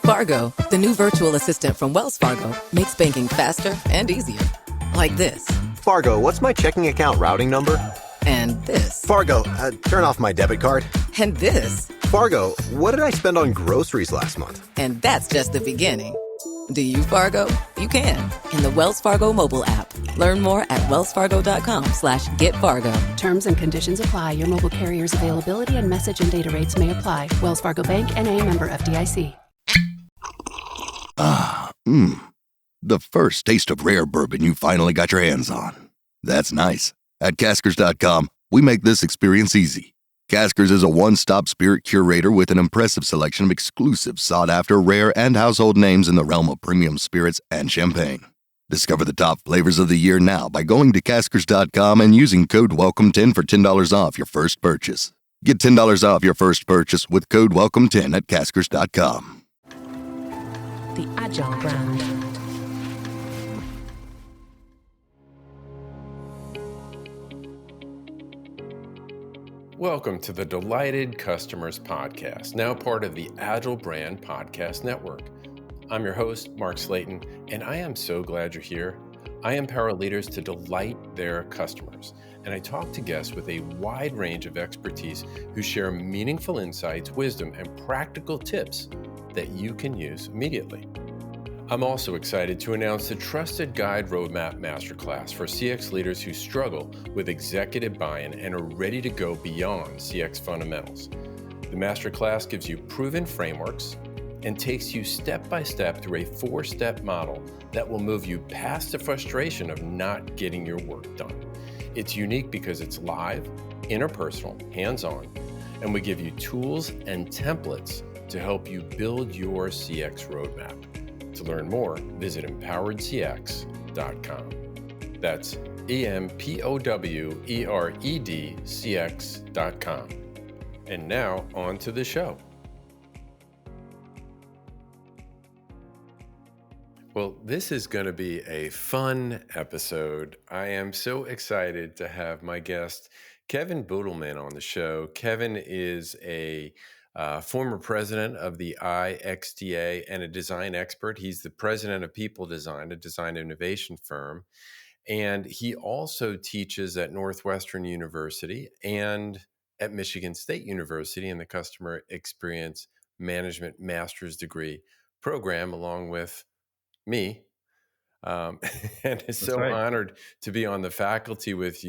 Fargo, the new virtual assistant from Wells Fargo, makes banking faster and easier. Like this. Fargo, what's my checking account routing number? And this. Fargo, turn off my debit card. And this. Fargo, what did I spend on groceries last month? And that's just the beginning. Do you, Fargo? You can. In the Wells Fargo mobile app. Learn more at wellsfargo.com/getfargo. Terms and conditions apply. Your mobile carrier's availability and message and data rates may apply. Wells Fargo Bank, N.A., member FDIC. The first taste of rare bourbon you finally got your hands on. That's nice. At Caskers.com, we make this experience easy. Caskers is a one-stop spirit curator with an impressive selection of exclusive, sought-after, rare, and household names in the realm of premium spirits and champagne. Discover the top flavors of the year now by going to Caskers.com and using code WELCOME10 for $10 off your first purchase. Get $10 off your first purchase with code WELCOME10 at Caskers.com. The Agile brand. Welcome to the Delighted Customers Podcast, now part of the Agile Brand Podcast Network. I'm your host, Mark Slayton, and I am so glad you're here. I empower leaders to delight their customers, and I talk to guests with a wide range of expertise who share meaningful insights, wisdom, and practical tips that you can use immediately. I'm also excited to announce the Trusted Guide Roadmap Masterclass for CX leaders who struggle with executive buy-in and are ready to go beyond CX fundamentals. The Masterclass gives you proven frameworks and takes you step by step through a 4-step model that will move you past the frustration of not getting your work done. It's unique because it's live, interpersonal, hands-on, and we give you tools and templates to help you build your CX roadmap. To learn more, visit empoweredcx.com. That's EMPOWEREDCX.com. And now, on to the show. Well, this is going to be a fun episode. I am so excited to have my guest, Kevin Budelmann, on the show. Kevin is a former president of the IXDA and a design expert. He's the president of People Design, a design innovation firm. And he also teaches at Northwestern University and at Michigan State University in the Customer Experience Management Master's Degree program, along with me. And is so honored to be on the faculty with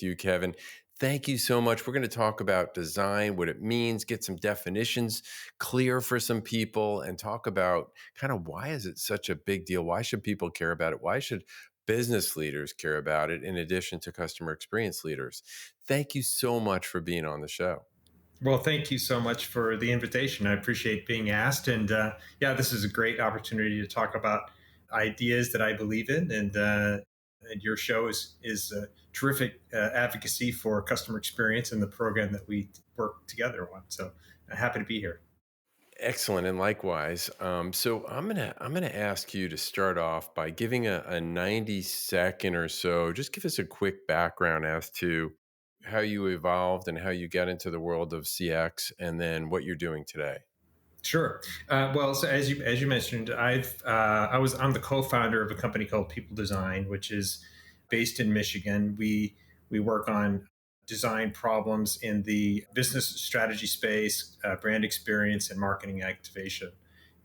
you, Kevin. Thank you so much. We're going to talk about design, what it means, get some definitions clear for some people, and talk about kind of why is it such a big deal? Why should people care about it? Why should business leaders care about it in addition to customer experience leaders? Thank you so much for being on the show. Well, thank you so much for the invitation. I appreciate being asked. And this is a great opportunity to talk about ideas that I believe in. And your show is a terrific advocacy for customer experience and the program that we work together on. So happy to be here. Excellent, and likewise. So I'm gonna ask you to start off by giving a 90-second or so. Just give us a quick background as to how you evolved and how you got into the world of CX, and then what you're doing today. Sure. So as you mentioned, I'm the co-founder of a company called People Design, which is based in Michigan. We work on design problems in the business strategy space, brand experience, and marketing activation.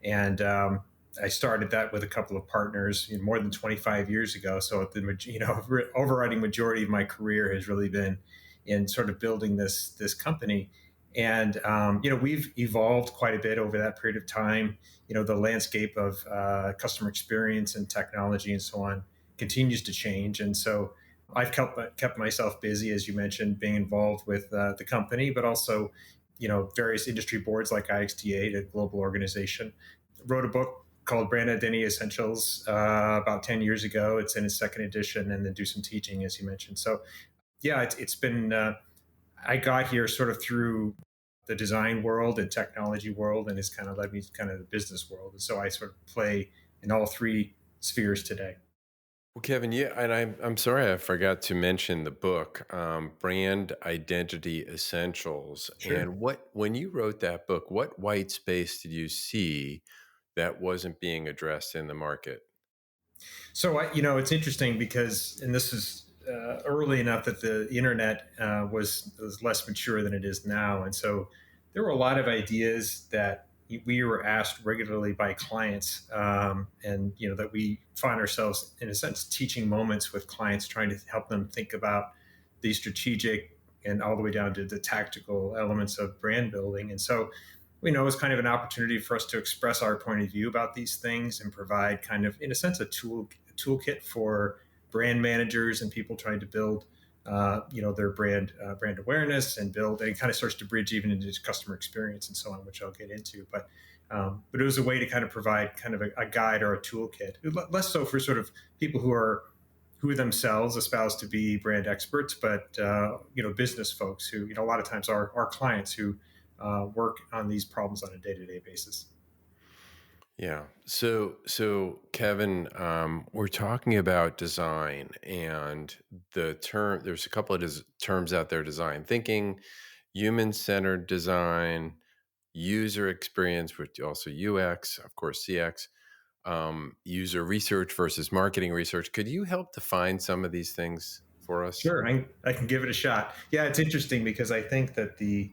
And I started that with a couple of partners more than 25 years ago. So the overriding majority of my career has really been in sort of building this company. And, we've evolved quite a bit over that period of time. The landscape of customer experience and technology and so on continues to change. And so I've kept myself busy, as you mentioned, being involved with the company, but also, various industry boards like IXDA, the global organization. Wrote a book called Brand Identity Essentials about 10 years ago. It's in its second edition, and then do some teaching, as you mentioned. So, it's been... I got here sort of through the design world and technology world, and it's kind of led me to kind of the business world. And so I sort of play in all three spheres today. Well, Kevin, and I'm sorry I forgot to mention the book, Brand Identity Essentials. Sure. And when you wrote that book, what white space did you see that wasn't being addressed in the market? So it's interesting because, and this is early enough that the internet was less mature than it is now, and so there were a lot of ideas that we were asked regularly by clients, and that we find ourselves in a sense teaching moments with clients, trying to help them think about the strategic and all the way down to the tactical elements of brand building. And so we know it's kind of an opportunity for us to express our point of view about these things and provide kind of, in a sense, a toolkit for brand managers and people trying to build, their brand awareness and build, and it kind of starts to bridge even into customer experience and so on, which I'll get into. But it was a way to kind of provide kind of a guide or a toolkit, less so for sort of people who themselves espouse to be brand experts, but business folks who a lot of times are our clients who work on these problems on a day-to-day basis. Yeah. So Kevin, we're talking about design and the term. There's a couple of terms out there: design thinking, human-centered design, user experience, which also UX, of course, CX, user research versus marketing research. Could you help define some of these things for us? Sure, I can give it a shot. Yeah, it's interesting because I think that the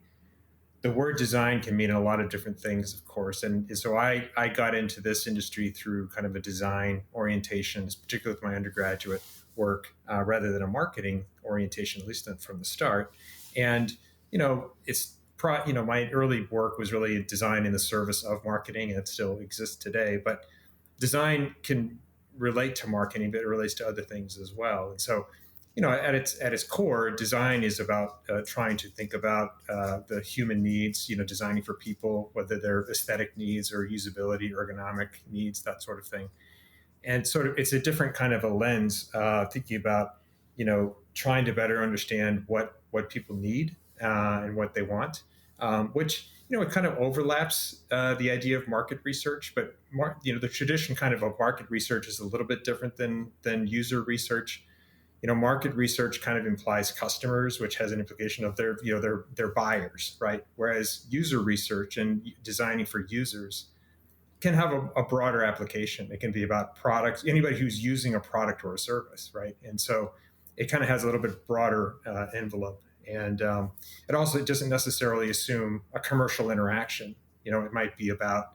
word design can mean a lot of different things, of course. And so I got into this industry through kind of a design orientation, particularly with my undergraduate work, rather than a marketing orientation, at least from the start. And, my early work was really design in the service of marketing, and it still exists today. But design can relate to marketing, but it relates to other things as well. And so, at its core, design is about trying to think about the human needs. Designing for people, whether they're aesthetic needs or usability, ergonomic needs, that sort of thing. And sort of, it's a different kind of a lens, thinking about trying to better understand what people need and what they want, which it kind of overlaps the idea of market research, but the tradition kind of market research is a little bit different than user research. Market research kind of implies customers, which has an implication of their buyers, right? Whereas user research and designing for users can have a broader application. It can be about products, anybody who's using a product or a service, right? And so it kind of has a little bit broader envelope. And it also doesn't necessarily assume a commercial interaction. It might be about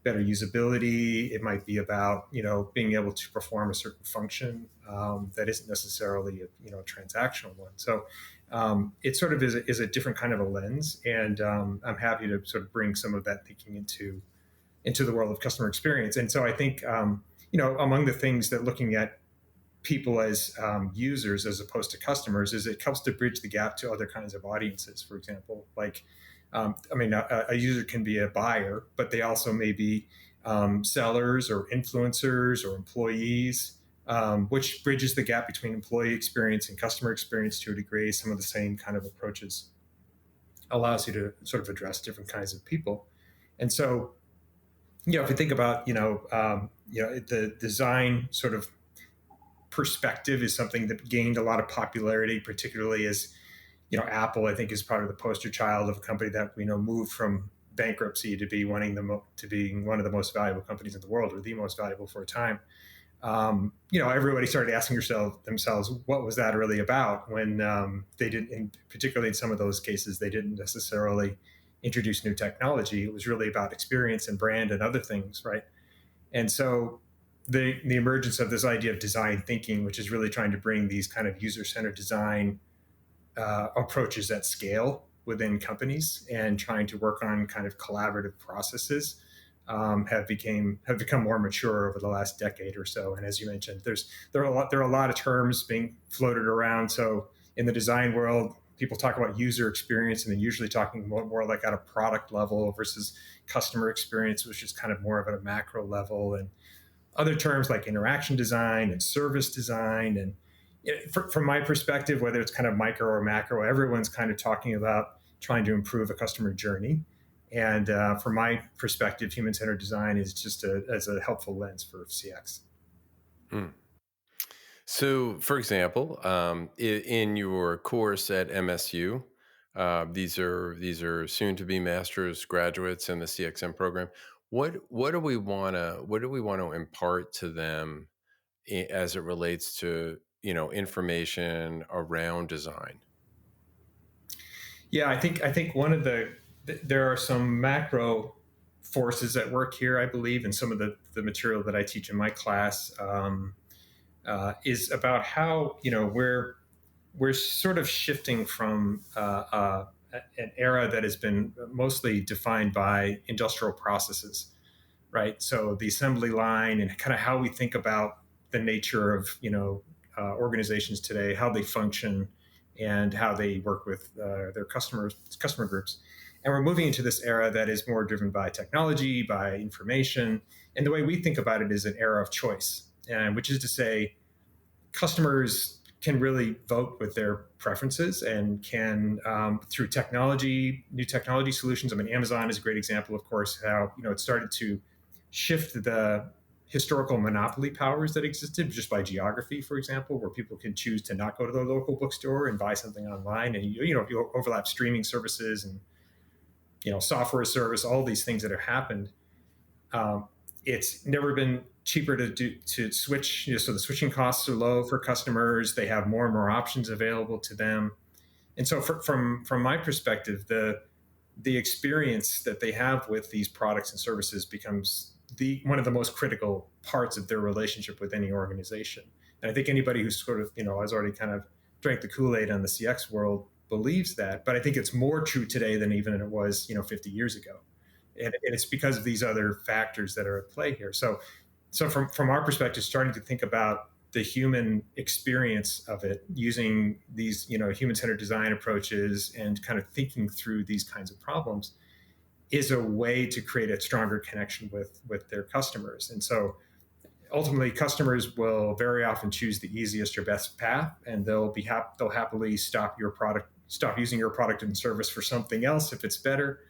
better usability. It might be about being able to perform a certain function that isn't necessarily a transactional one. So it sort of is a different kind of a lens, and I'm happy to sort of bring some of that thinking into the world of customer experience. And so I think among the things that looking at people as users as opposed to customers is it helps to bridge the gap to other kinds of audiences. For example, like a user can be a buyer, but they also may be sellers or influencers or employees, which bridges the gap between employee experience and customer experience to a degree. Some of the same kind of approaches allows you to sort of address different kinds of people. And so, if you think about, the design sort of perspective is something that gained a lot of popularity, particularly as Apple, I think, is part of the poster child of a company that moved from bankruptcy to be being one of the most valuable companies in the world, or the most valuable for a time. Everybody started asking themselves, what was that really about? When they didn't, particularly in some of those cases, they didn't necessarily introduce new technology. It was really about experience and brand and other things, right? And so the emergence of this idea of design thinking, which is really trying to bring these kind of user-centered design approaches at scale within companies and trying to work on kind of collaborative processes, have become more mature over the last decade or so. And as you mentioned, there are a lot of terms being floated around. So in the design world, people talk about user experience, and they're usually talking more like at a product level versus customer experience, which is kind of more of at a macro level. And other terms like interaction design and service design. And from my perspective, whether it's kind of micro or macro, everyone's kind of talking about trying to improve a customer journey. And from my perspective, human-centered design is just as a helpful lens for CX. Hmm. So, for example, in your course at MSU, these are soon to be master's graduates in the CXM program. what do we want to impart to them as it relates to, information around design? Yeah, I think one of there are some macro forces at work here, I believe, and some of the material that I teach in my class is about how we're sort of shifting from an era that has been mostly defined by industrial processes, right? So the assembly line and kind of how we think about the nature of organizations today, how they function, and how they work with their customer groups. And we're moving into this era that is more driven by technology, by information, and the way we think about it is an era of choice, and which is to say, customers can really vote with their preferences and can through technology, new technology solutions. I mean, Amazon is a great example, of course, how it started to shift the historical monopoly powers that existed just by geography, for example, where people can choose to not go to the local bookstore and buy something online, and you overlap streaming services and software service, all these things that have happened. It's never been cheaper to switch, so the switching costs are low for customers. They have more and more options available to them, and so from my perspective, the experience that they have with these products and services becomes one of the most critical parts of their relationship with any organization. And I think anybody who's sort of has already kind of drank the Kool-Aid on the CX world believes that. But I think it's more true today than even it was 50 years ago. And it's because of these other factors that are at play here. So from our perspective, starting to think about the human experience of it using these human-centered design approaches and kind of thinking through these kinds of problems is a way to create a stronger connection with their customers. And so ultimately, customers will very often choose the easiest or best path, and they'll happily stop using your product and service for something else if it's better.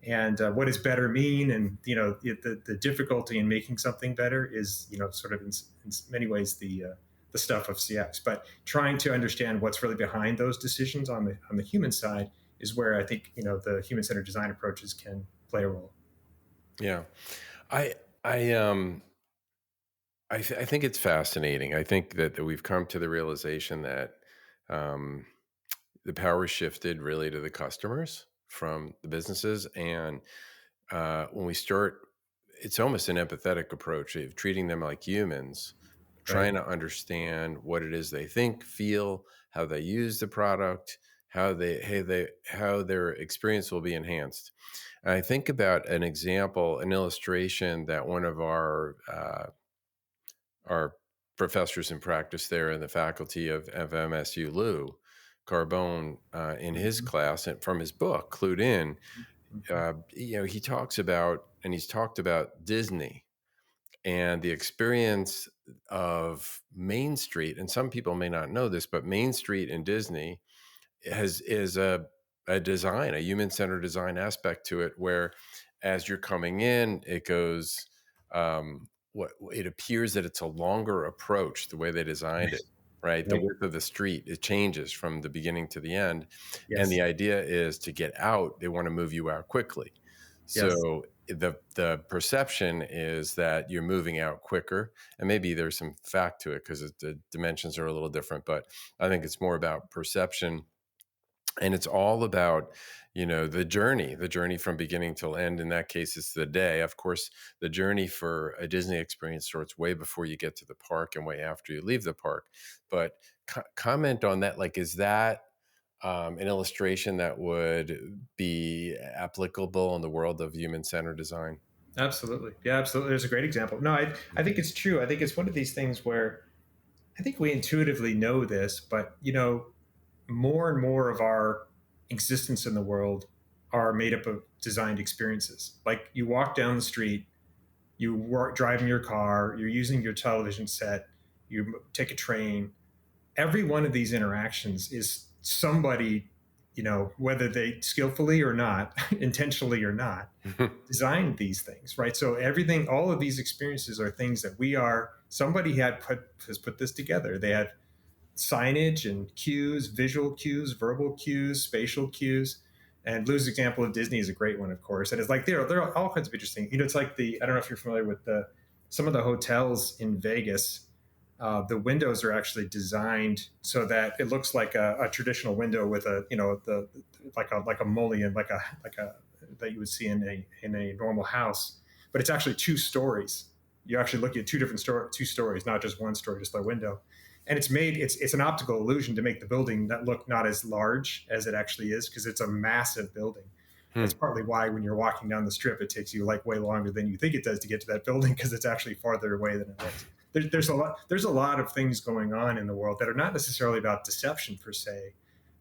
And what does better mean? And the difficulty in making something better is sort of in many ways the stuff of CX. But trying to understand what's really behind those decisions on the human side is where I think the human-centered design approaches can play a role. Yeah, I think it's fascinating. I think that we've come to the realization that the power shifted really to the customers from the businesses, and when we start, it's almost an empathetic approach of treating them like humans, trying to understand what it is they think, feel, how they use the product, how their experience will be enhanced. And I think about an example, an illustration that one of our professors in practice there in the faculty of MSU, Lou Carbone, in his class and from his book, Clued In, he talks about, and he's talked about Disney and the experience of Main Street. And some people may not know this, but Main Street in Disney is a design, a human-centered design aspect to it, where as you're coming in, it goes, it appears that it's a longer approach, the way they designed it, right? The width of the street, it changes from the beginning to the end. Yes. And the idea is to get out, they want to move you out quickly. Yes. So the perception is that you're moving out quicker, and maybe there's some fact to it because the dimensions are a little different, but I think it's more about perception. And it's all about, the journey from beginning till end. In that case, it's the day. Of course, the journey for a Disney experience starts way before you get to the park and way after you leave the park. But comment on that. Like, is that an illustration that would be applicable in the world of human-centered design? Absolutely. Yeah, absolutely. There's a great example. No, I think it's true. I think it's one of these things where I think we intuitively know this, but, more and more of our existence in the world are made up of designed experiences. Like, you walk down the street, you driving your car, you're using your television set, you take a train. Every one of these interactions is somebody, whether they skillfully or not, intentionally or not, designed these things, right? So all of these experiences are things that somebody has put this together. They had signage and cues, visual cues, verbal cues, spatial cues. And Lou's example of Disney is a great one, of course. And it's like there are all kinds of interesting. It's like I don't know if you're familiar with some of the hotels in Vegas. The windows are actually designed so that it looks like a traditional window with like a mullion, like a that you would see in a normal house, but it's actually 2 stories. You actually look at two stories, not just one story, just a window. And it's an optical illusion to make the building that look not as large as it actually is, because it's a massive building. That's partly why when you're walking down the strip, it takes you like way longer than you think it does to get to that building, because it's actually farther away than it looks. There's a lot of things going on in the world that are not necessarily about deception per se,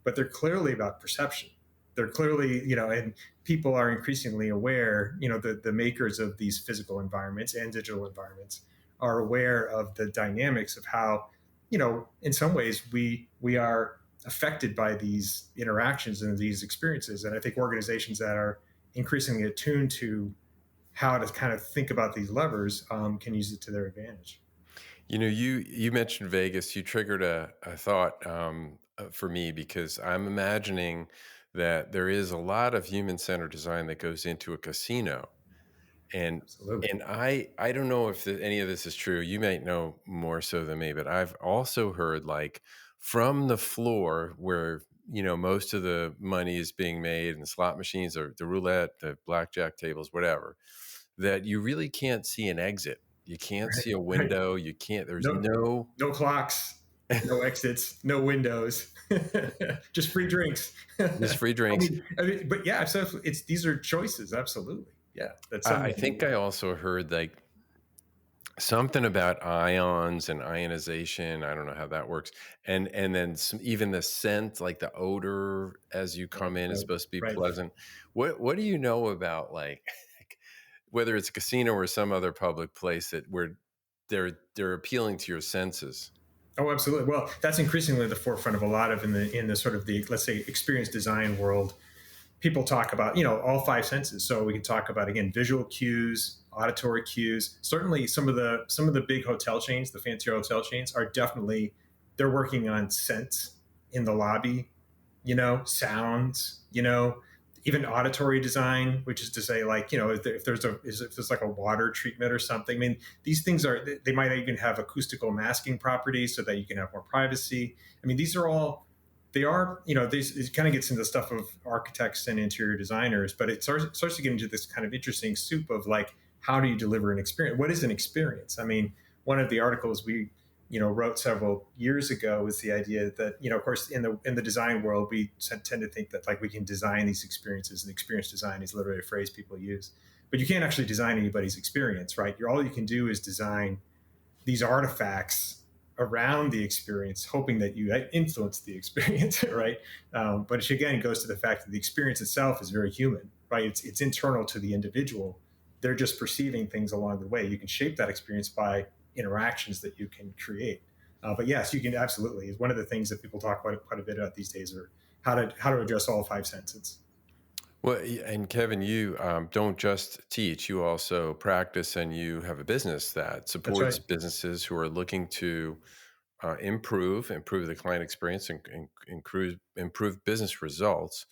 but they're clearly about perception. They're clearly, and people are increasingly aware, the makers of these physical environments and digital environments are aware of the dynamics of how, in some ways we are affected by these interactions and these experiences. And I think organizations that are increasingly attuned to how to kind of think about these levers can use it to their advantage. You mentioned Vegas. You triggered a thought for me, because I'm imagining that there is a lot of human-centered design that goes into a casino. And Absolutely. and I don't know if any of this is true. You might know more so than me, but I've also heard, like, from the floor where most of the money is being made, and the slot machines, or the roulette, the blackjack tables, whatever, that you really can't see an exit. You can't Right. see a Right. window. You can't. There's No, no. no clocks, no exits, no windows, just free drinks. Just free I drinks. mean, but yeah, so these are choices. Absolutely. Yeah. That's I something. think I also heard, like, something about ions and ionization. I don't know how that works. And then even the scent, like the odor as you come in, is Right. supposed to be Right. pleasant. What do you know about, like, whether it's a casino or some other public place where they're appealing to your senses? Oh, absolutely. Well, that's increasingly the forefront of a lot of in the sort of the, let's say, experience design world. People talk about, all 5 senses. So we can talk about, again, visual cues, auditory cues. Certainly some of the big hotel chains, the fancier hotel chains, are definitely, they're working on scents in the lobby, sounds, even auditory design, which is to say, like, if there's like a water treatment or something. I mean, these things they might even have acoustical masking properties so that you can have more privacy. I mean, these are all, they are, it kind of gets into the stuff of architects and interior designers, but it starts to get into this kind of interesting soup of, like, how do you deliver an experience? What is an experience? I mean, one of the articles we wrote several years ago was the idea that, of course, in the design world, we tend to think that, like, we can design these experiences, and experience design is literally a phrase people use, but you can't actually design anybody's experience, right? All you can do is design these artifacts around the experience, hoping that you influence the experience, right? But it, again, goes to the fact that the experience itself is very human, right? It's internal to the individual. They're just perceiving things along the way. You can shape that experience by interactions that you can create. But yes, you can absolutely. Is one of the things that people talk quite a bit about these days, are how to address all 5 senses. Well, and Kevin, you don't just teach, you also practice, and you have a business that That's right. supports businesses who are looking to improve the client experience, and improve business results.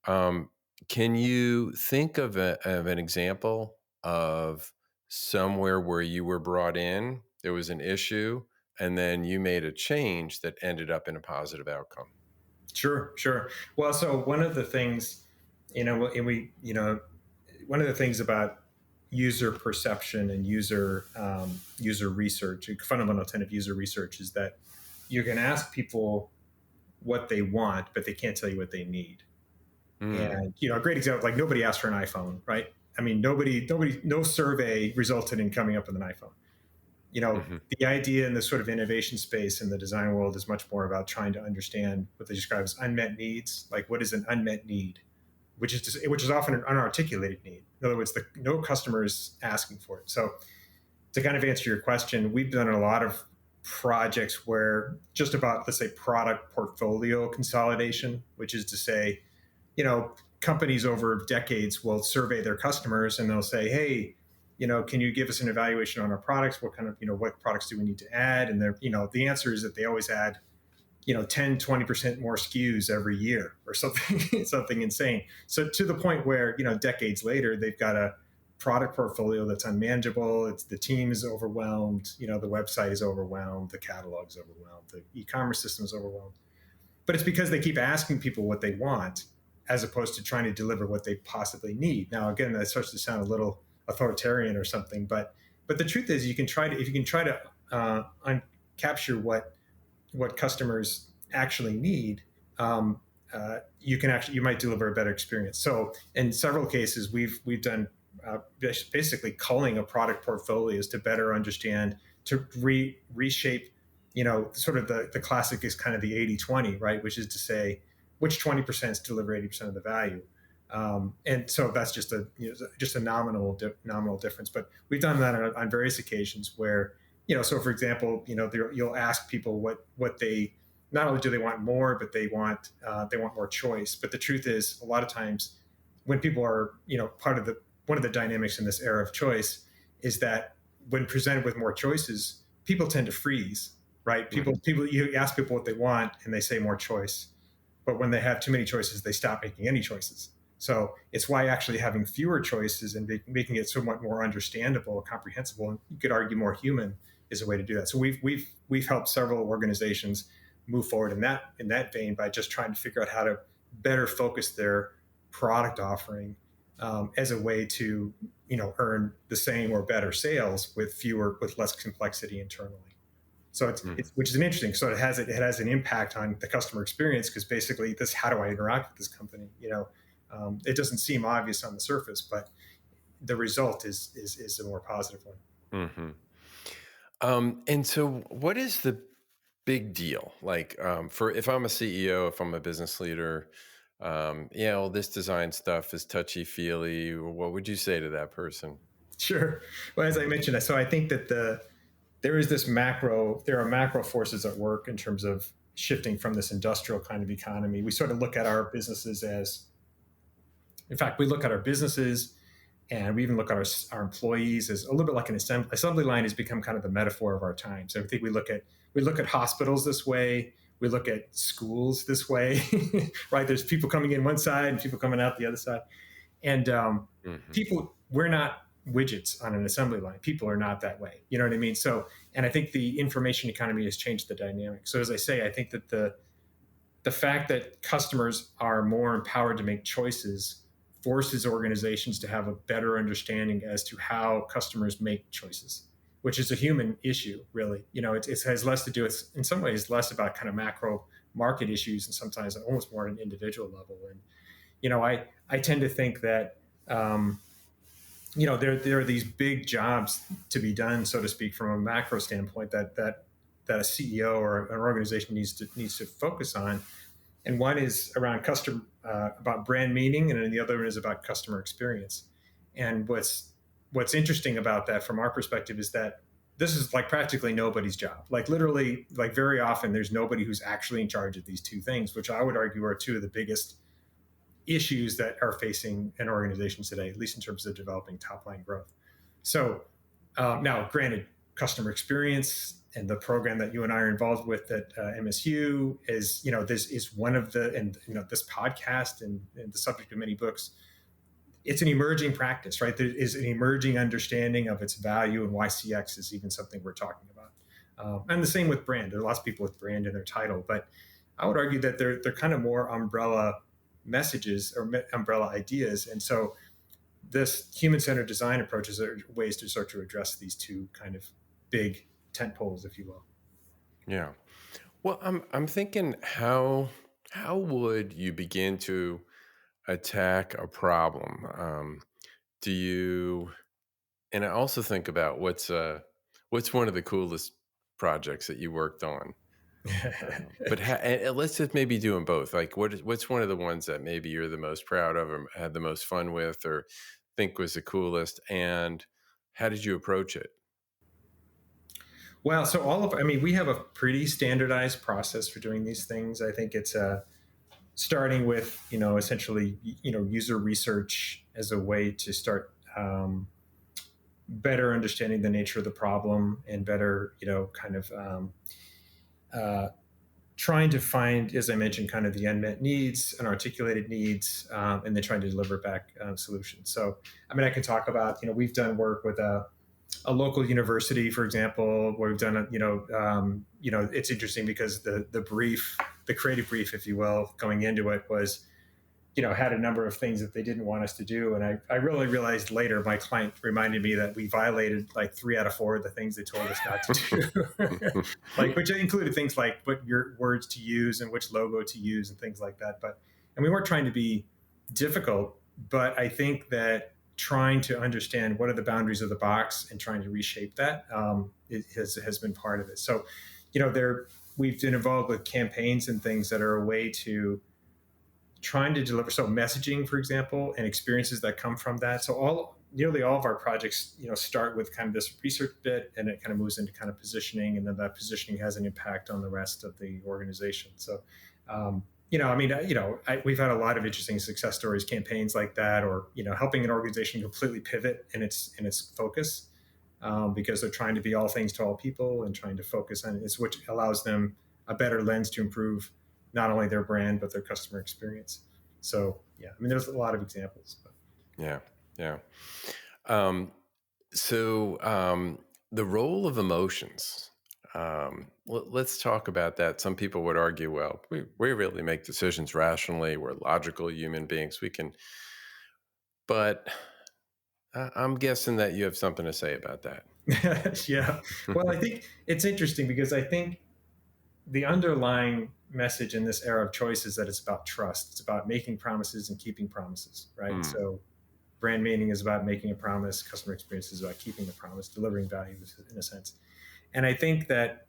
Um, can you think of an example of somewhere where you were brought in, there was an issue, and then you made a change that ended up in a positive outcome? Sure, sure. Well, so one of the things, one of the things about user perception and user research, a fundamental tenet of user research, is that you can ask people what they want, but they can't tell you what they need. Mm. And a great example, like, nobody asked for an iPhone, right? I mean, no survey resulted in coming up with an iPhone. Mm-hmm. The idea in the sort of innovation space in the design world is much more about trying to understand what they describe as unmet needs. Like, what is an unmet need, which is often an unarticulated need. In other words, no customer is asking for it. So, to kind of answer your question, we've done a lot of projects where just about, let's say, product portfolio consolidation, which is to say, companies over decades will survey their customers, and they'll say, hey, can you give us an evaluation on our products? What kind of, what products do we need to add? And the answer is that they always add, 10, 20% more SKUs every year or something, something insane. So to the point where, decades later, they've got a product portfolio that's unmanageable. The team is overwhelmed. The website is overwhelmed. The catalog is overwhelmed. The e-commerce system is overwhelmed. But it's because they keep asking people what they want as opposed to trying to deliver what they possibly need. Now, again, that starts to sound a little authoritarian or something, but the truth is, if you can try to capture what customers actually need, you might deliver a better experience. So in several cases, we've done basically culling of product portfolios to better understand, to reshape, sort of the classic is kind of the 80-20, right? Which is to say, which 20% deliver 80% of the value. And so that's just a nominal difference. But we've done that on various occasions where, so for example, you'll ask people what they, not only do they want more, but they want more choice. But the truth is, a lot of times when people are, one of the dynamics in this era of choice is that when presented with more choices, people tend to freeze, right? People, you ask people what they want and they say more choice. But when they have too many choices, they stop making any choices. So it's why actually having fewer choices and making it somewhat more understandable, comprehensible, and you could argue more human, is a way to do that. So we've helped several organizations move forward in that vein by just trying to figure out how to better focus their product offering as a way to earn the same or better sales with less complexity internally. So it's which is an interesting. So it has an impact on the customer experience, because basically how do I interact with this company? It doesn't seem obvious on the surface, but the result is a more positive one. And so what is the big deal? Like for if I'm a CEO, if I'm a business leader, well, this design stuff is touchy feely. What would you say to that person? Sure. Well, as I mentioned, so I think that there are macro forces at work in terms of shifting from this industrial kind of economy. We sort of look at our businesses and we even look at our employees as a little bit like an assembly line has become kind of the metaphor of our time. So I think we look at hospitals this way. We look at schools this way, right? There's people coming in one side and people coming out the other side. And we're not widgets on an assembly line. People are not that way. You know what I mean? So, and I think the information economy has changed the dynamic. So as I say, I think that the fact that customers are more empowered to make choices forces organizations to have a better understanding as to how customers make choices, which is a human issue, really. It has less to do, it's in some ways less about kind of macro market issues and sometimes almost more at an individual level. And, I tend to think that, there are these big jobs to be done, so to speak, from a macro standpoint that a CEO or an organization needs to focus on. And one is around about brand meaning, and then the other one is about customer experience. And what's interesting about that from our perspective is that this is like practically nobody's job. Like literally, like very often there's nobody who's actually in charge of these two things, which I would argue are two of the biggest issues that are facing an organization today, at least in terms of developing top line growth. So now, granted, customer experience and the program that you and I are involved with at MSU is, this is one of this podcast and the subject of many books. It's an emerging practice, right? There is an emerging understanding of its value and why CX is even something we're talking about. And the same with brand. There are lots of people with brand in their title, but I would argue that they're kind of more umbrella messages or umbrella ideas. And so this human-centered design approaches are ways to start to address these two kind of big tent poles, if you will. Yeah. Well, I'm thinking how would you begin to attack a problem? And I also think about what's one of the coolest projects that you worked on. But let's just maybe do them both. Like, what's one of the ones that maybe you're the most proud of, or had the most fun with, or think was the coolest, and how did you approach it? Well, so we have a pretty standardized process for doing these things. I think it's starting with, essentially, user research as a way to start better understanding the nature of the problem and better, kind of trying to find, as I mentioned, kind of the unmet needs and articulated needs, and then trying to deliver back solutions. So, I mean, I can talk about, we've done work with a local university, for example, where we've done it's interesting because the brief, the creative brief, if you will, going into it was, had a number of things that they didn't want us to do. And I really realized later, my client reminded me that we violated like 3 out of 4 of the things they told us not to do, which included things like what your words to use and which logo to use and things like that. And we weren't trying to be difficult, but I think that trying to understand what are the boundaries of the box and trying to reshape that has been part of it. So, we've been involved with campaigns and things that are a way to trying to deliver. So messaging, for example, and experiences that come from that. So nearly all of our projects, start with kind of this research bit, and it kind of moves into kind of positioning, and then that positioning has an impact on the rest of the organization. So, we've had a lot of interesting success stories, campaigns like that, or helping an organization completely pivot in its focus, because they're trying to be all things to all people and trying to focus on it, which allows them a better lens to improve not only their brand but their customer experience. So there's a lot of examples. But. Yeah. The role of emotions. Let's talk about that. Some people would argue, well, we really make decisions rationally. We're logical human beings. We can, but I'm guessing that you have something to say about that. Yeah. Well, I think it's interesting because I think the underlying message in this era of choice is that it's about trust. It's about making promises and keeping promises, right? So brand meaning is about making a promise. Customer experience is about keeping a promise, delivering value in a sense. And I think that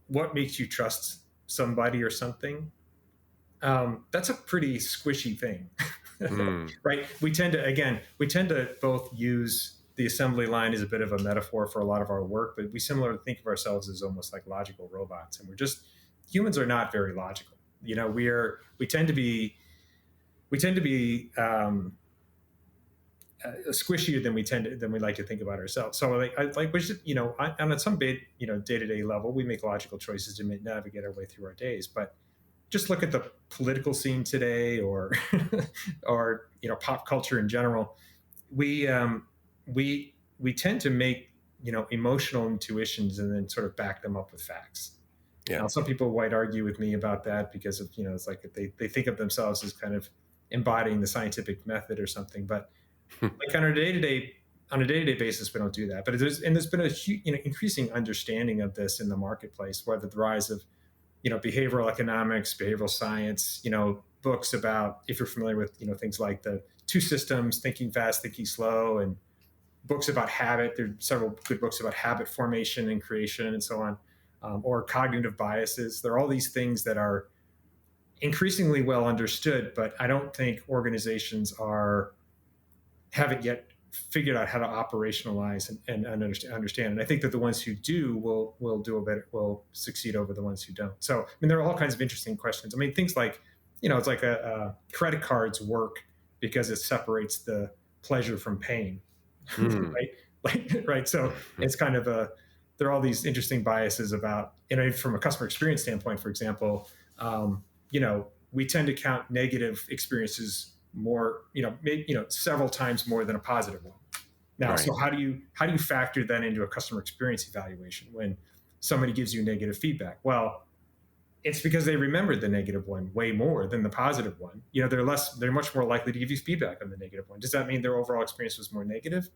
what makes you trust somebody or something, that's a pretty squishy thing, right? We tend to both use the assembly line as a bit of a metaphor for a lot of our work, but we similarly think of ourselves as almost like logical robots. And humans are not very logical. We tend to be squishier than we like to think about ourselves. So on some day-to-day level, we make logical choices to navigate our way through our days. But just look at the political scene today, or or pop culture in general. We tend to make emotional intuitions and then sort of back them up with facts. Yeah. Now, some people might argue with me about that because of it's like they think of themselves as kind of embodying the scientific method or something, but like on a day-to-day basis, we don't do that. But there's been a huge, increasing understanding of this in the marketplace, whether the rise of behavioral economics, behavioral science, books about, if you're familiar with things like the 2 systems, thinking fast, thinking slow, and books about habit. There are several good books about habit formation and creation and so on, or cognitive biases. There are all these things that are increasingly well understood, but I don't think organizations haven't yet figured out how to operationalize and understand. And I think that the ones who do will succeed over the ones who don't. So, there are all kinds of interesting questions. Things like, it's like a credit cards work because it separates the pleasure from pain, right? Right. So it's kind of there are all these interesting biases about, from a customer experience standpoint, for example, we tend to count negative experiences more, several times more than a positive one. Now, right. So how do you factor that into a customer experience evaluation when somebody gives you negative feedback? Well, it's because they remembered the negative one way more than the positive one. They're much more likely to give you feedback on the negative one. Does that mean their overall experience was more negative?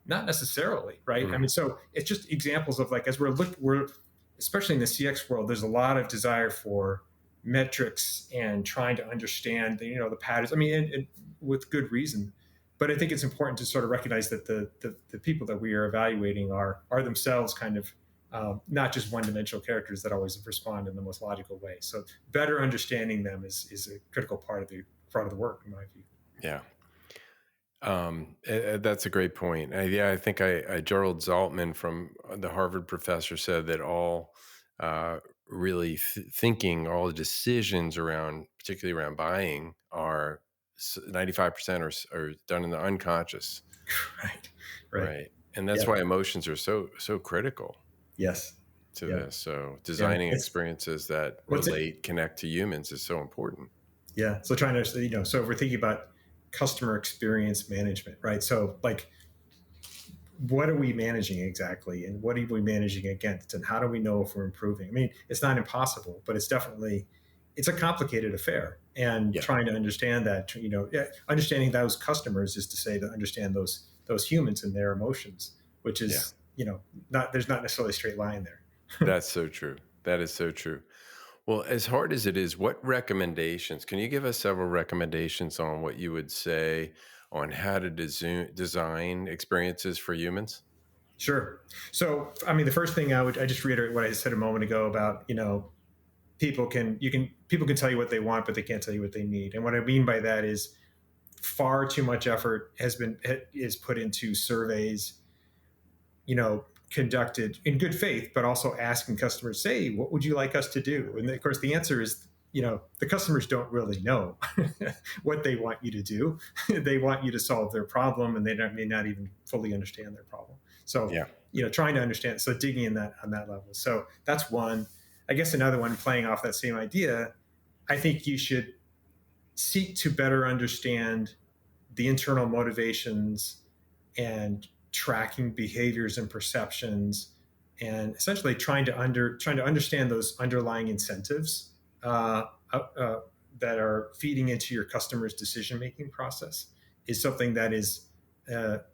Not necessarily, right? So it's just examples of, like, as we're especially in the CX world, there's a lot of desire for metrics and trying to understand the patterns. And with good reason. But I think it's important to sort of recognize that the people that we are evaluating are themselves kind of not just one-dimensional characters that always respond in the most logical way. So better understanding them is a critical part of the work, in my view. Yeah. That's a great point. I think Gerald Zaltman, from the Harvard professor, said that all really thinking, all the decisions particularly around buying, are 95% are done in the unconscious. Right. And that's why emotions are so critical. Yes. to Yeah. this. So Yeah. designing experiences that What's it? relate, connect to humans is so important. Yeah. So trying to, so if we're thinking about customer experience management, right? So like, what are we managing exactly, and what are we managing against, and how do we know if we're improving? I mean, it's not impossible, but it's a complicated affair. And Yeah. trying to understand that, understanding those customers is to say to understand those humans and their emotions, which Yeah. is, there's not necessarily a straight line there. That's so true. That is so true. Well, as hard as it is, what recommendations, can you give us several recommendations on what you would say on how to design experiences for humans? Sure. So, I mean, the first thing I just reiterate what I said a moment ago about, people can tell you what they want, but they can't tell you what they need. And what I mean by that is far too much effort is put into surveys, conducted in good faith, but also asking customers, say, what would you like us to do? And of course, the answer is, the customers don't really know what they want you to do. They want you to solve their problem, and they may not even fully understand their problem. So, Yeah. trying to understand, so digging in that on that level. So that's one. I guess another one, playing off that same idea, I think you should seek to better understand the internal motivations and tracking behaviors and perceptions, and essentially trying to understand those underlying incentives that are feeding into your customers' decision making process is something that is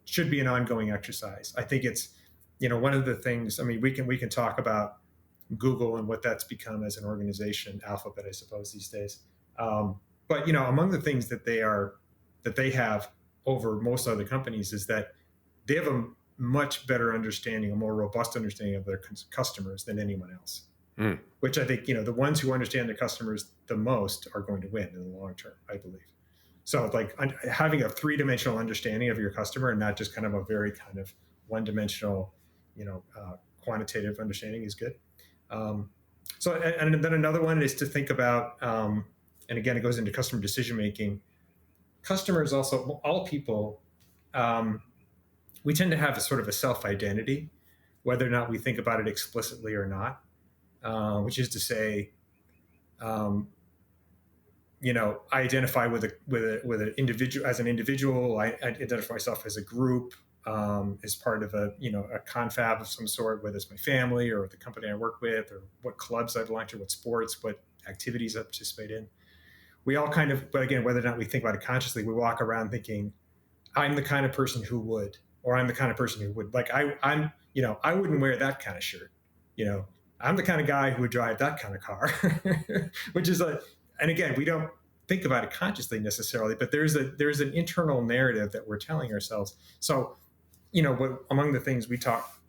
should be an ongoing exercise. I think it's one of the things. I mean, we can talk about Google and what that's become as an organization, Alphabet, I suppose, these days. But among the things that they have over most other companies is that they have a much better understanding, a more robust understanding of their customers than anyone else. Mm. Which I think the ones who understand their customers the most are going to win in the long term, I believe. So like having a three-dimensional understanding of your customer and not just kind of a very kind of one-dimensional, quantitative understanding is good. So and then another one is to think about, and again, it goes into customer decision making. Customers also, all people, we tend to have a sort of a self-identity, whether or not we think about it explicitly or not, which is to say, I identify with an individual as an individual. I identify myself as a group, as part of a confab of some sort, whether it's my family or the company I work with, or what clubs I belong to, what sports, what activities I participate in. We all kind of, but again, whether or not we think about it consciously, we walk around thinking, I'm the kind of person who would, or I'm the kind of person who would. Like I'm, I wouldn't wear that kind of shirt. I'm the kind of guy who would drive that kind of car, which is and again, we don't think about it consciously necessarily, but there's an internal narrative that we're telling ourselves. So, among the things we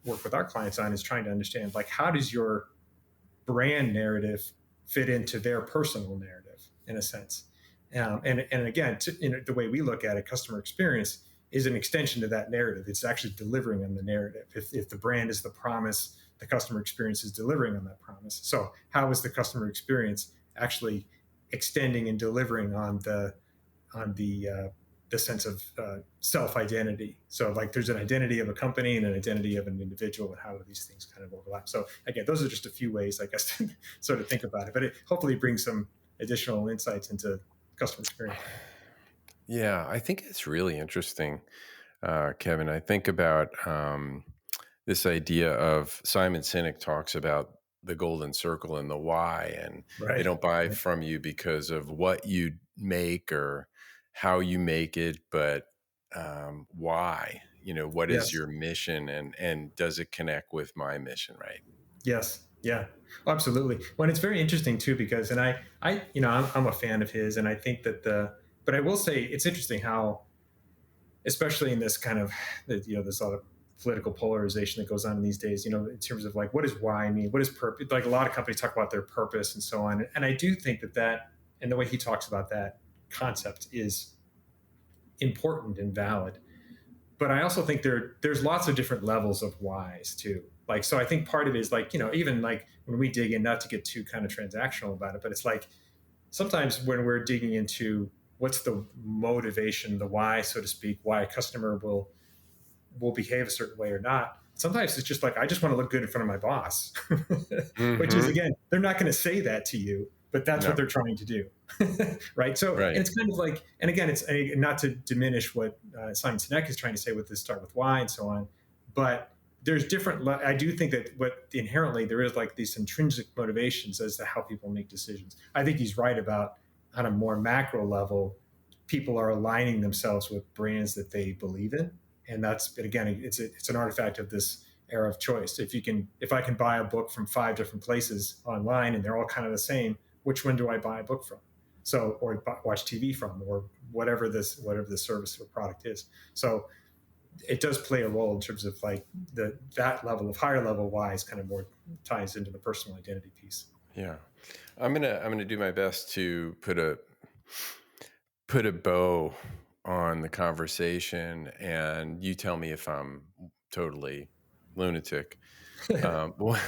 work with our clients on is trying to understand, like, how does your brand narrative fit into their personal narrative in a sense? And again, the way we look at it, customer experience is an extension to that narrative. It's actually delivering on the narrative. If the brand is the promise, the customer experience is delivering on that promise. So how is the customer experience actually extending and delivering on the sense of self-identity? So like there's an identity of a company and an identity of an individual, and how do these things kind of overlap? So again, those are just a few ways, I guess, to sort of think about it, but it hopefully brings some additional insights into customer experience. Yeah, I think it's really interesting, Kevin. I think about this idea of Simon Sinek talks about the golden circle and the why, and they Right. don't buy from you because of what you make or how you make it, but why. What is Yes. your mission, and does it connect with my mission, right? Yes. Yeah. Absolutely. Well, and it's very interesting too, because, and I'm a fan of his, and I think that but I will say it's interesting how, especially in this kind of, there's a lot of political polarization that goes on in these days, in terms of like, what does why mean? What is purpose? Like a lot of companies talk about their purpose and so on. And I do think that, and the way he talks about that concept is important and valid. But I also think there's lots of different levels of whys too. Like, so I think part of it is like, even like when we dig in, not to get too kind of transactional about it, but it's like sometimes when we're digging into what's the motivation, the why, so to speak, why a customer will behave a certain way or not, Sometimes it's just like, I just want to look good in front of my boss, which is, Mm-hmm. again, they're not going to say that to you, but that's what No. they're trying to do. Right. So, and Right. it's kind of like, and again, it's not to diminish what Simon Sinek is trying to say with this start with why and so on, but there's different, I do think that what inherently there is like these intrinsic motivations as to how people make decisions. I think he's right about on a more macro level, people are aligning themselves with brands that they believe in. And that's, but again, it's an artifact of this era of choice. If I can buy a book from 5 different places online and they're all kind of the same, which one do I buy a book from? So, or watch TV from, or whatever the service or product is. So it does play a role in terms of like that level of higher level wise kind of more ties into the personal identity piece. Yeah. I'm gonna do my best to put a bow on the conversation, and you tell me if I'm totally lunatic. What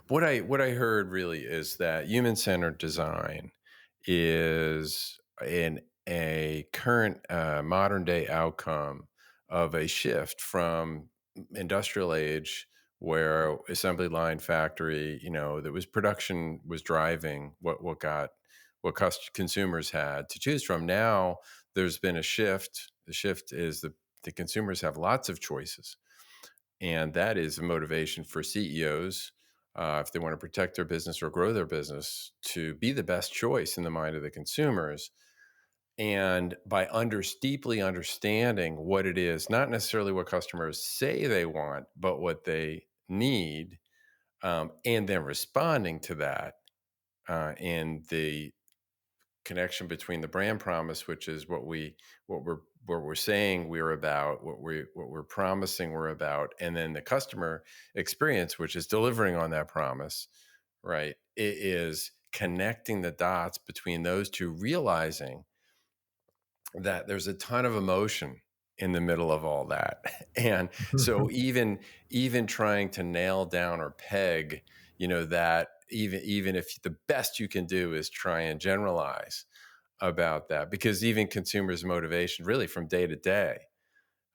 what I heard really is that human-centered design is in a current modern day outcome of a shift from industrial age, where assembly line factory, that was production was driving what consumers had to choose from. Now there's been a shift. The shift is the consumers have lots of choices, and that is a motivation for CEOs, if they want to protect their business or grow their business, to be the best choice in the mind of the consumers. And by deeply understanding what it is, not necessarily what customers say they want, but what they need, and then responding to that, in the connection between the brand promise, which is what we're saying we're about, what we're promising we're about, and then the customer experience, which is delivering on that promise. Right? It is connecting the dots between those two, realizing that there's a ton of emotion in the middle of all that. And so even trying to nail down or peg, that even if the best you can do is try and generalize about that, because even consumers' motivation really from day to day,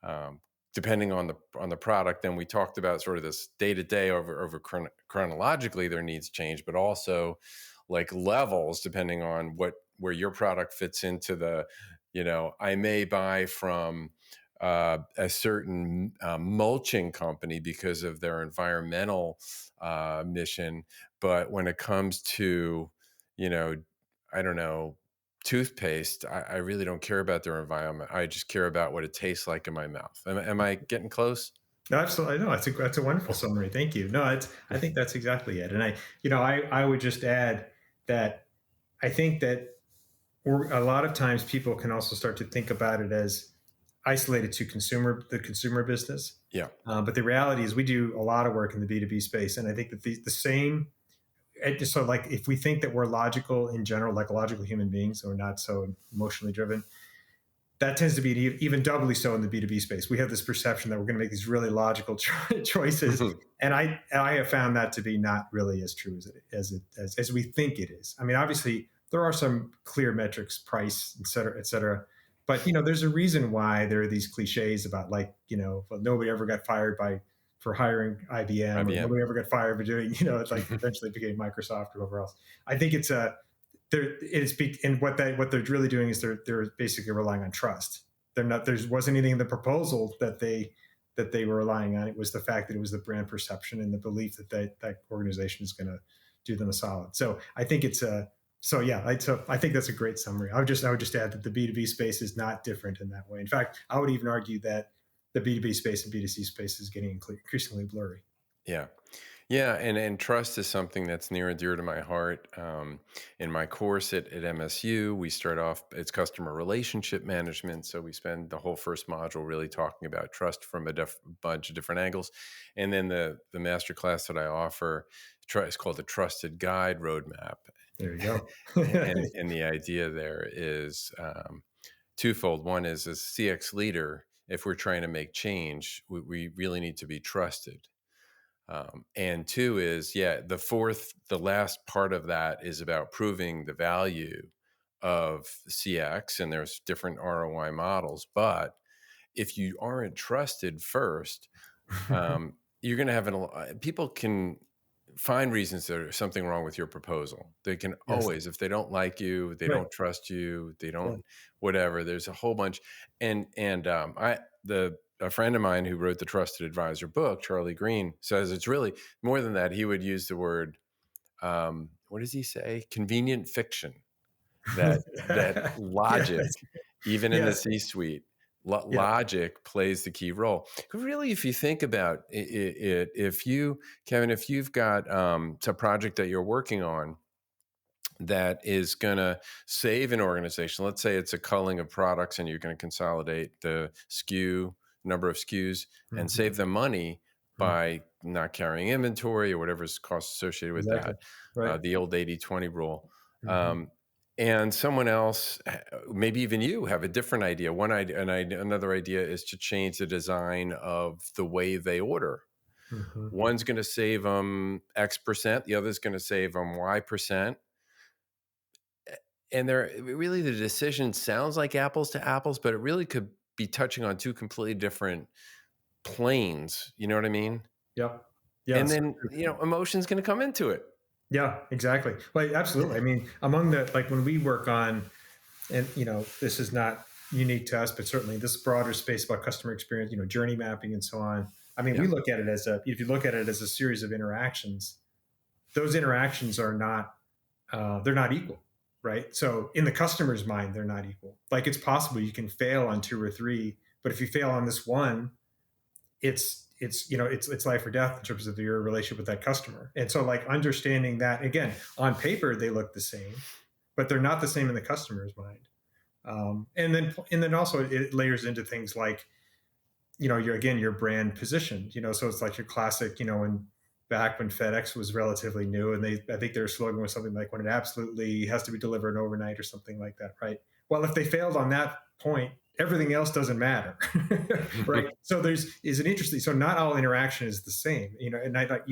um, depending on the product. And we talked about sort of this day to day over chronologically, their needs change, but also like levels depending on where your product fits into the, I may buy from a certain mulching company because of their environmental mission, but when it comes to, I don't know, toothpaste, I really don't care about their environment. I just care about what it tastes like in my mouth. Am I getting close? No, absolutely. No, that's a wonderful summary. Thank you. No, I think that's exactly it. And I would just add that I think that a lot of times people can also start to think about it as isolated to the consumer business. Yeah. But the reality is we do a lot of work in the B2B space. And I think that the same, so like if we think that we're logical in general, like logical human beings, or not so emotionally driven, that tends to be even doubly so in the B2B space. We have this perception that we're going to make these really logical choices. And I have found that to be not really as true as we think it is. I mean, obviously there are some clear metrics, price, et cetera, et cetera. But, there's a reason why there are these cliches about like, well, nobody ever got fired for hiring IBM, or nobody ever got fired for doing, it's like eventually became Microsoft or whoever else. I think it's and what they're really doing is they're basically relying on trust. There wasn't anything in the proposal that they were relying on. It was the fact that it was the brand perception and the belief that that organization is going to do them a solid. So I think I think that's a great summary. I would just add that the B2B space is not different in that way. In fact, I would even argue that the B2B space and B2C space is getting increasingly blurry. Yeah. Yeah, and trust is something that's near and dear to my heart. In my course at MSU, we start off, it's customer relationship management. So we spend the whole first module really talking about trust from a bunch of different angles. And then the master class that I offer is called the Trusted Guide Roadmap. There you go. and the idea there is twofold. One is, as a CX leader, if we're trying to make change, we really need to be trusted. And two is, the last part of that is about proving the value of CX, and there's different ROI models. But if you aren't trusted first, you're going to have people can find reasons there's something wrong with your proposal. They can Yes. always, if they don't like you, they Right. don't trust you, they Yeah. don't, whatever. There's a whole bunch. A friend of mine who wrote the Trusted Advisor book, Charlie Green, says it's really more than that. He would use the word, what does he say? Convenient fiction. That logic, Yes. even in the Yes. C-suite, Yeah. logic plays the key role. Really, if you think about it, if you, Kevin, if you've got a project that you're working on that is going to save an organization, let's say it's a culling of products and you're going to consolidate the number of SKUs and Mhm. save them money Mhm. by not carrying inventory or whatever's cost associated with Exactly. that, Right. the old 80/20 rule. Mhm. Um, and someone else, maybe even you, have a different idea. Another idea is to change the design of the way they order. Mhm. One's going to save them X percent, the other's going to save them Y percent. And the decision sounds like apples to apples, but it really could be touching on two completely different planes. You know what I mean? Yep. Yeah. And So then, emotion's going to come into it. yeah, exactly. Well, absolutely. I mean, among the, like when we work on, and this is not unique to us, but certainly this broader space about customer experience, journey mapping and so on. I mean, Yeah. we look at it as if you look at it as a series of interactions, those interactions are not, they're not equal, right? So in the customer's mind, they're not equal. Like it's possible you can fail on two or three, but if you fail on this one, it's life or death in terms of your relationship with that customer. And so like understanding that, again, on paper they look the same, but they're not the same in the customer's mind. And then also it layers into things like your brand position. So it's like your classic, when back when FedEx was relatively new, and I think their slogan was something like when it absolutely has to be delivered overnight or something like that, right? Well, if they failed on that point, everything else doesn't matter, right? So so not all interaction is the same, and I thought,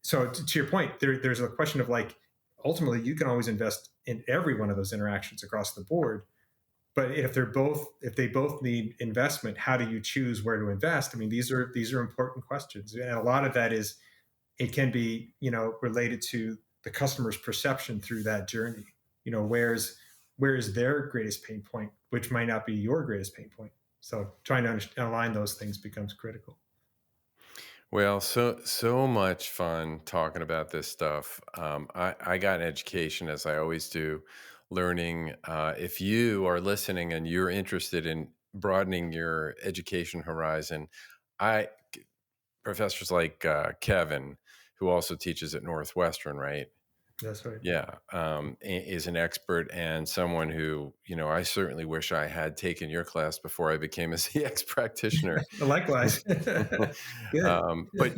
so to your point, there's a question of like, ultimately you can always invest in every one of those interactions across the board. But if they both need investment, how do you choose where to invest? I mean, these are important questions, and a lot of that is, it can be related to the customer's perception through that journey. Where's their greatest pain point, which might not be your greatest pain point. So trying to align those things becomes critical. Well, so much fun talking about this stuff. I got an education, as I always do, learning. If you are listening and you're interested in broadening your education horizon, I professors like Kevin, who also teaches at Northwestern, right? That's right. Yeah, is an expert and someone who, I certainly wish I had taken your class before I became a CX practitioner. Likewise. Good. But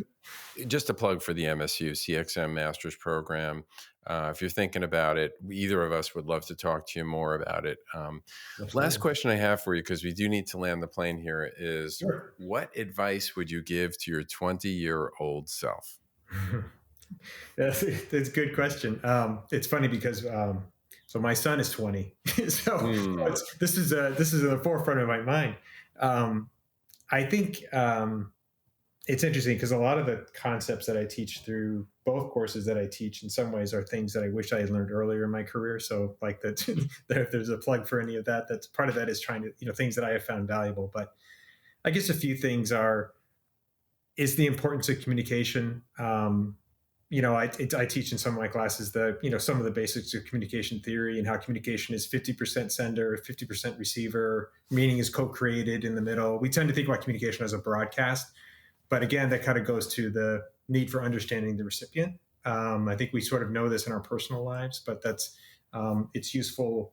just a plug for the MSU CXM Master's Program. If you're thinking about it, either of us would love to talk to you more about it. Last question I have for you, because we do need to land the plane here, is Sure. what advice would you give to your 20-year-old self? That's a good question. It's funny because so my son is 20, so this is at the forefront of my mind. I think it's interesting because a lot of the concepts that I teach through both courses that I teach in some ways are things that I wish I had learned earlier in my career. So like that, if there's a plug for any of that, that's part of that is trying to, things that I have found valuable. But I guess a few things is the importance of communication. I teach in some of my classes some of the basics of communication theory and how communication is 50% sender, 50% receiver. Meaning is co-created in the middle. We tend to think about communication as a broadcast, but again, that kind of goes to the need for understanding the recipient. I think we sort of know this in our personal lives, but it's useful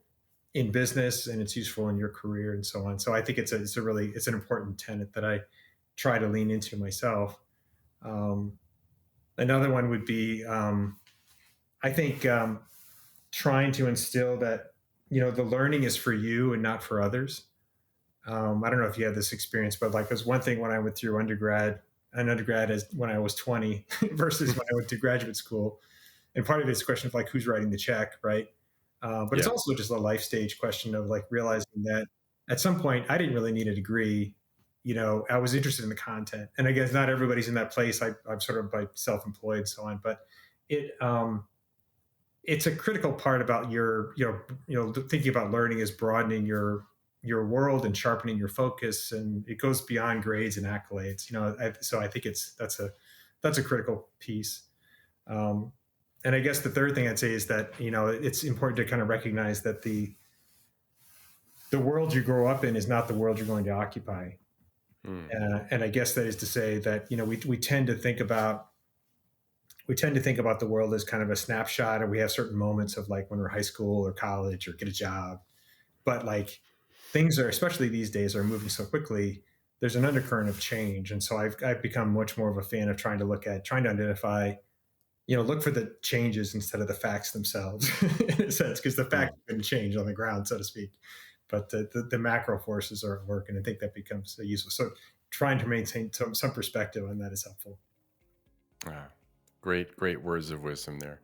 in business and it's useful in your career and so on. So I think it's an important tenet that I try to lean into myself. Another one would be, I think, trying to instill that, the learning is for you and not for others. I don't know if you had this experience, but like, there's one thing when I went through undergrad is when I was 20 versus when I went to graduate school. And part of it's a question of like, who's writing the check, right? But it's also just a life stage question of like realizing that at some point I didn't really need a degree I was interested in the content. And I guess not everybody's in that place. I'm sort of like self-employed and so on, but it's a critical part about your, thinking about learning is broadening your world and sharpening your focus. And it goes beyond grades and accolades, so I think that's a critical piece. And I guess the third thing I'd say is that, it's important to kind of recognize that the world you grow up in is not the world you're going to occupy. And I guess that is to say that, we tend to think about the world as kind of a snapshot, and we have certain moments of like when we're high school or college or get a job. But like things are, especially these days, are moving so quickly. There's an undercurrent of change. And so I've become much more of a fan of trying to identify, look for the changes instead of the facts themselves, in a sense, because the facts are going to change on the ground, so to speak. But the macro forces are at work, and I think that becomes useful. So trying to maintain some perspective on that is helpful. Great words of wisdom there.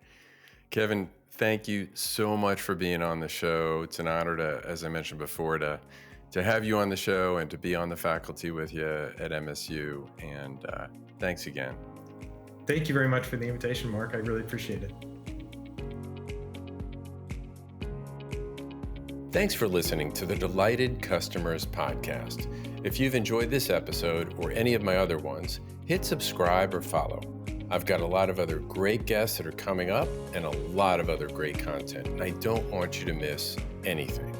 Kevin, thank you so much for being on the show. It's an honor to, as I mentioned before, to have you on the show and to be on the faculty with you at MSU. And thanks again. Thank you very much for the invitation, Mark. I really appreciate it. Thanks for listening to the Delighted Customers podcast. If you've enjoyed this episode or any of my other ones, hit subscribe or follow. I've got a lot of other great guests that are coming up and a lot of other great content, and I don't want you to miss anything.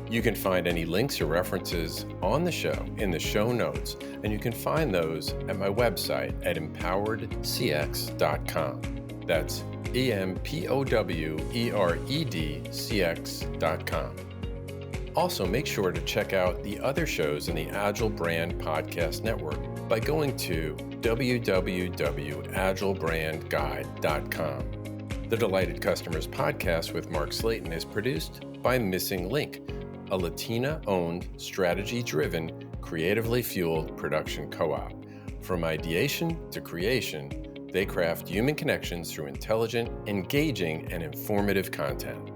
You can find any links or references on the show in the show notes, and you can find those at my website at empoweredcx.com. That's EMPOWEREDCX.com. Also, make sure to check out the other shows in the Agile Brand Podcast Network by going to www.agilebrandguide.com. The Delighted Customers podcast with Mark Slayton is produced by Missing Link, a Latina-owned, strategy-driven, creatively fueled production co-op. From ideation to creation, they craft human connections through intelligent, engaging, and informative content.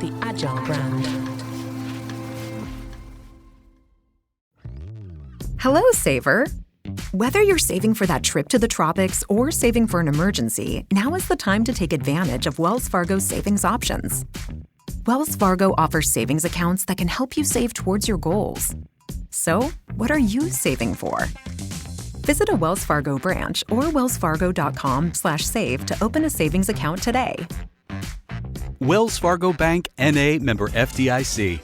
The Agile brand. Hello, saver. Whether you're saving for that trip to the tropics or saving for an emergency, now is the time to take advantage of Wells Fargo's savings options. Wells Fargo offers savings accounts that can help you save towards your goals. So, what are you saving for? Visit a Wells Fargo branch or wellsfargo.com/save to open a savings account today. Wells Fargo Bank, N.A., member FDIC.